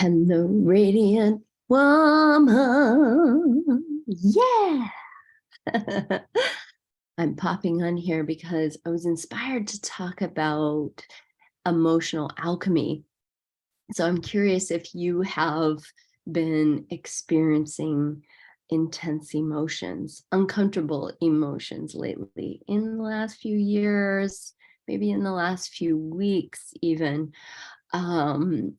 Hello, radiant woman. Yeah. I'm popping on here because I was inspired to talk about emotional alchemy. So I'm curious if you have been experiencing intense emotions, uncomfortable emotions lately in the last few years, maybe in the last few weeks even.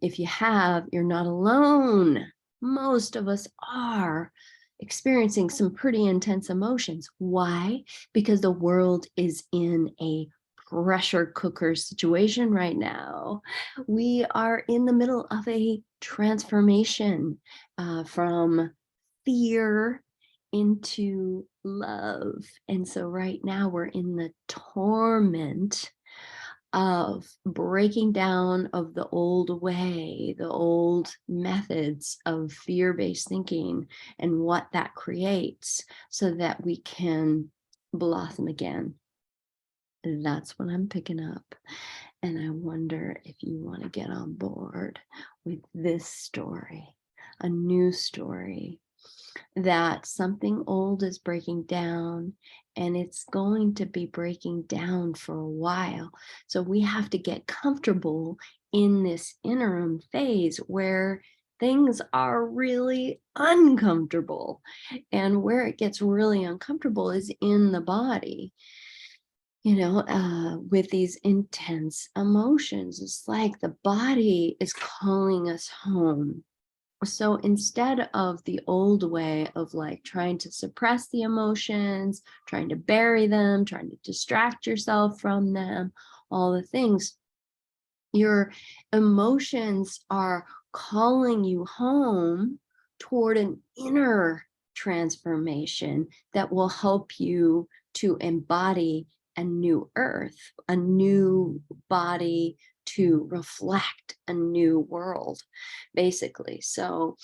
If you have, you're not alone. Most of us are experiencing some pretty intense emotions. Why? Because the world is in a pressure cooker situation right now. We are in the middle of a transformation from fear into love. And so right now we're in the torment of breaking down of the old way, the old methods of fear-based thinking and what that creates so that we can blossom again. That's what I'm picking up. And I wonder if you want to get on board with this story, a new story, that something old is breaking down and it's going to be breaking down for a while. So we have to get comfortable in this interim phase where things are really uncomfortable. And where it gets really uncomfortable is in the body. With these intense emotions. It's like the body is calling us home. So instead of the old way of like trying to suppress the emotions, trying to bury them, trying to distract yourself from them, all the things, your emotions are calling you home toward an inner transformation that will help you to embody a new earth, a new body to reflect a new world, basically. So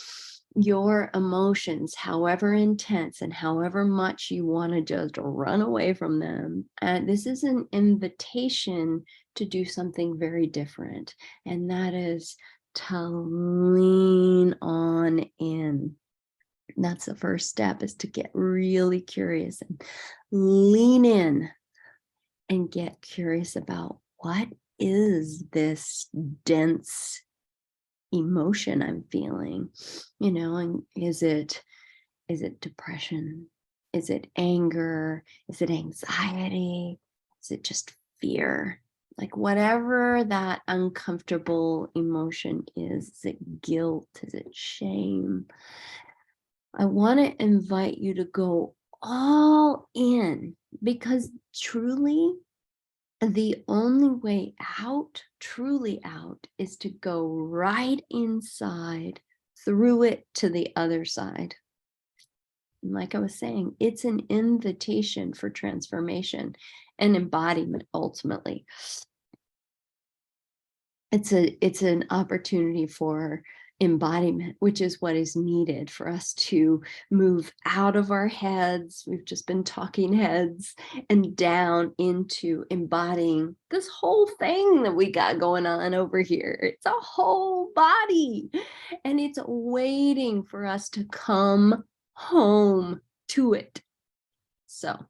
your emotions, however intense and however much you want to just run away from them, and this is an invitation to do something very different, and that is to lean on in. That's the first step, is to get really curious and lean in and get curious about what is this dense emotion I'm feeling, and is it depression? Is it anger? Is it anxiety? Is it just fear? Like whatever that uncomfortable emotion is it guilt? Is it shame? I want to invite you to go all in, because truly the only way out, truly out, is to go right inside, through it to the other side. And like I was saying, it's an invitation for transformation and embodiment ultimately. It's an opportunity for embodiment, which is what is needed for us to move out of our heads. We've just been talking heads, and down into embodying this whole thing that we got going on over here. It's a whole body, and it's waiting for us to come home to it. So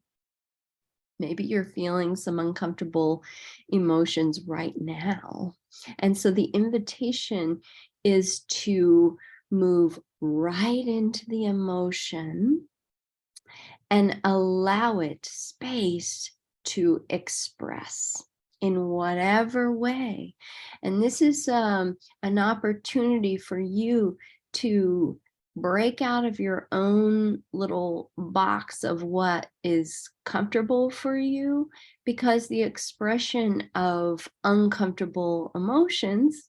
maybe you're feeling some uncomfortable emotions right now. And so the invitation is to move right into the emotion and allow it space to express in whatever way. And this is an opportunity for you to break out of your own little box of what is comfortable for you, because the expression of uncomfortable emotions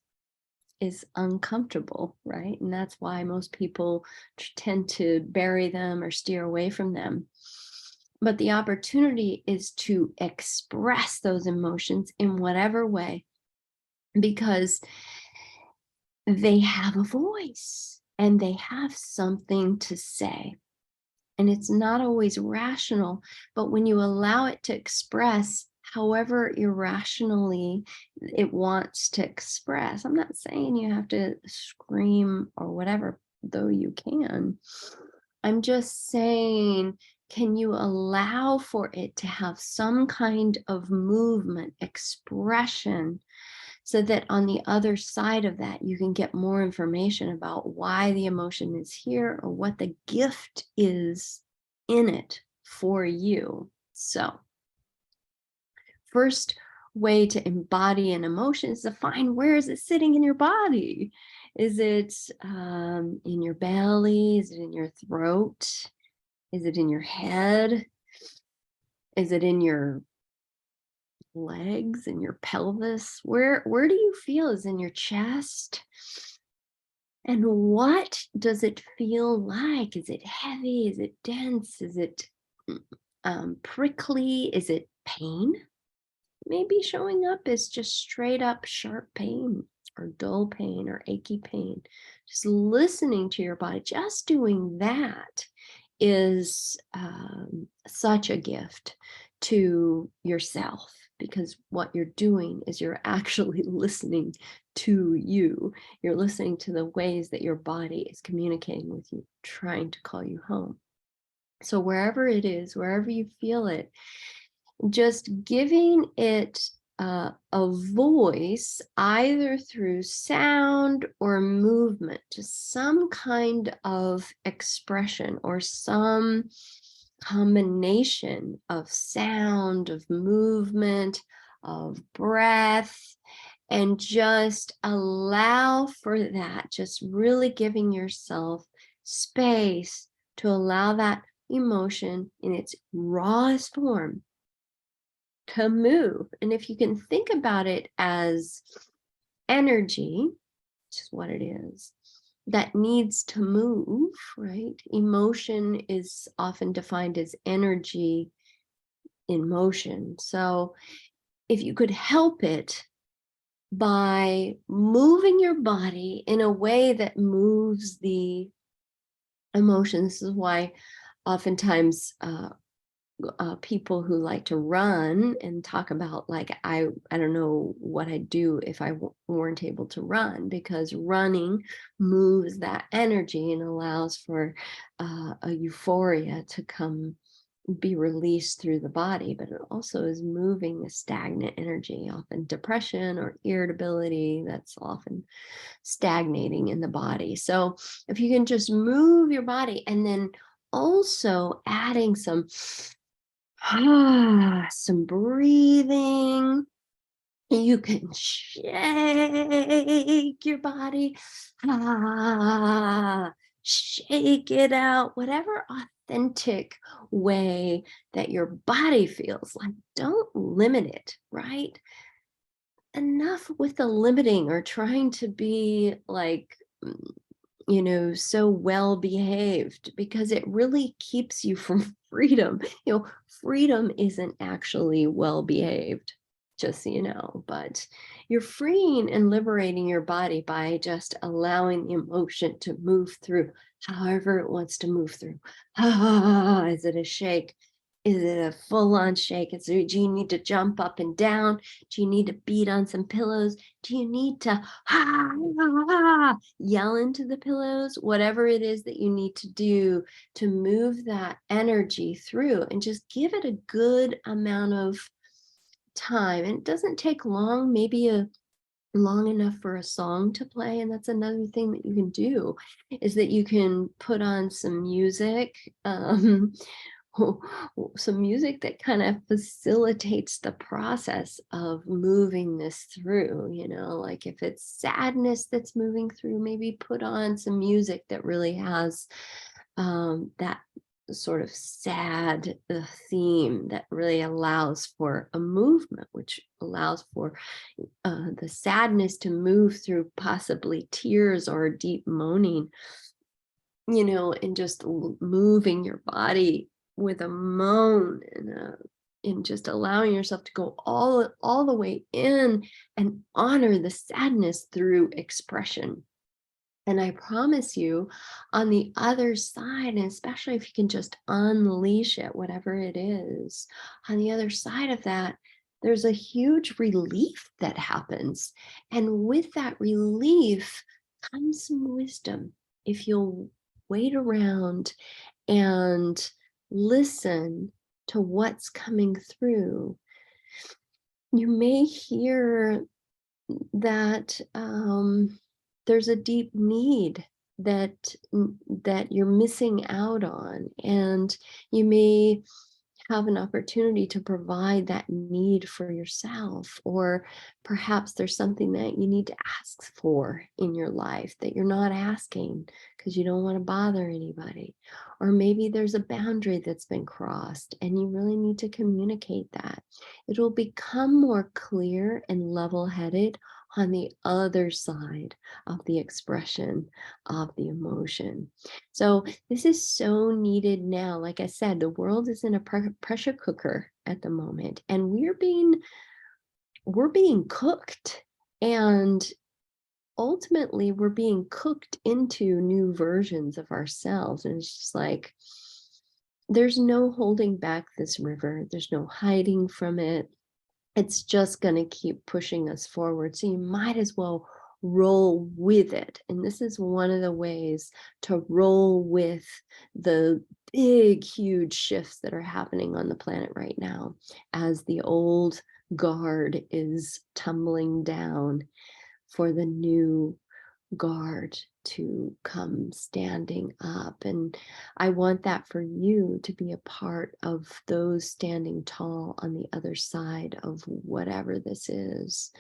is uncomfortable, right? And that's why most people tend to bury them or steer away from them. But the opportunity is to express those emotions in whatever way, because they have a voice and they have something to say. And it's not always rational, but when you allow it to express, however irrationally it wants to express. I'm not saying you have to scream or whatever, though you can. I'm just saying, can you allow for it to have some kind of movement, expression, so that on the other side of that, you can get more information about why the emotion is here or what the gift is in it for you. So, first way to embody an emotion is to find, where is it sitting in your body? Is it in your belly? Is it in your throat? Is it in your head? Is it in your legs, in your pelvis? Where do you feel? Is it in your chest? And what does it feel like? Is it heavy? Is it dense? Is it prickly? Is it pain? Maybe showing up as just straight up sharp pain or dull pain or achy pain. Just listening to your body, just doing that is such a gift to yourself, because what you're doing is you're actually listening to you. You're listening to the ways that your body is communicating with you, trying to call you home. So wherever it is, wherever you feel it, just giving it a voice, either through sound or movement, just some kind of expression or some combination of sound, of movement, of breath, and just allow for that, just really giving yourself space to allow that emotion in its rawest form to move. And if you can think about it as energy, which is what it is, that needs to move, right? Emotion is often defined as energy in motion. So if you could help it by moving your body in a way that moves the emotion, this is why oftentimes people who like to run and talk about, like, I don't know what I'd do if I weren't able to run, because running moves that energy and allows for a euphoria to come, be released through the body, but it also is moving the stagnant energy, often depression or irritability that's often stagnating in the body. So if you can just move your body, and then also adding some some breathing. You can shake your body. Shake it out, whatever authentic way that your body feels like. Don't limit it, right? Enough with the limiting or trying to be like, so well behaved, because it really keeps you from freedom. Freedom isn't actually well behaved, just so you know, but you're freeing and liberating your body by just allowing the emotion to move through however it wants to move through. Is it a shake? Is it a full-on shake? Do you need to jump up and down? Do you need to beat on some pillows? Do you need to yell into the pillows? Whatever it is that you need to do to move that energy through, and just give it a good amount of time. And it doesn't take long, maybe long enough for a song to play. And that's another thing that you can do, is that you can put on some music, some music that kind of facilitates the process of moving this through. Like if it's sadness that's moving through, maybe put on some music that really has that sort of sad theme that really allows for a movement, which allows for the sadness to move through possibly tears or deep moaning, and just moving your body with a moan, and just allowing yourself to go all the way in and honor the sadness through expression. And I promise you, on the other side, and especially if you can just unleash it, whatever it is, on the other side of that, there's a huge relief that happens. And with that relief comes some wisdom. If you'll wait around and listen to what's coming through, you may hear that there's a deep need that you're missing out on, and you may have an opportunity to provide that need for yourself, or perhaps there's something that you need to ask for in your life that you're not asking because you don't want to bother anybody, or maybe there's a boundary that's been crossed and you really need to communicate that. It'll become more clear and level-headed on the other side of the expression of the emotion. So this is so needed now. Like I said, the world is in a pressure cooker at the moment, and we're being cooked, and ultimately we're being cooked into new versions of ourselves. And it's just like, there's no holding back this river. There's no hiding from it. It's just going to keep pushing us forward. So you might as well roll with it. And this is one of the ways to roll with the big, huge shifts that are happening on the planet right now, as the old guard is tumbling down for the new guard to come standing up. And I want that for you to be a part of those standing tall on the other side of whatever this is,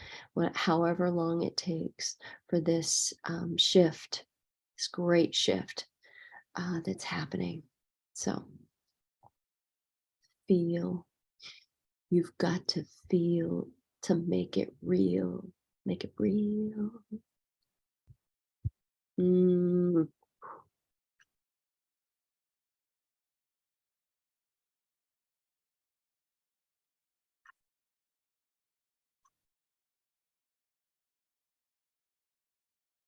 however long it takes for this shift, this great shift that's happening. So feel. You've got to feel to make it real. Make it real.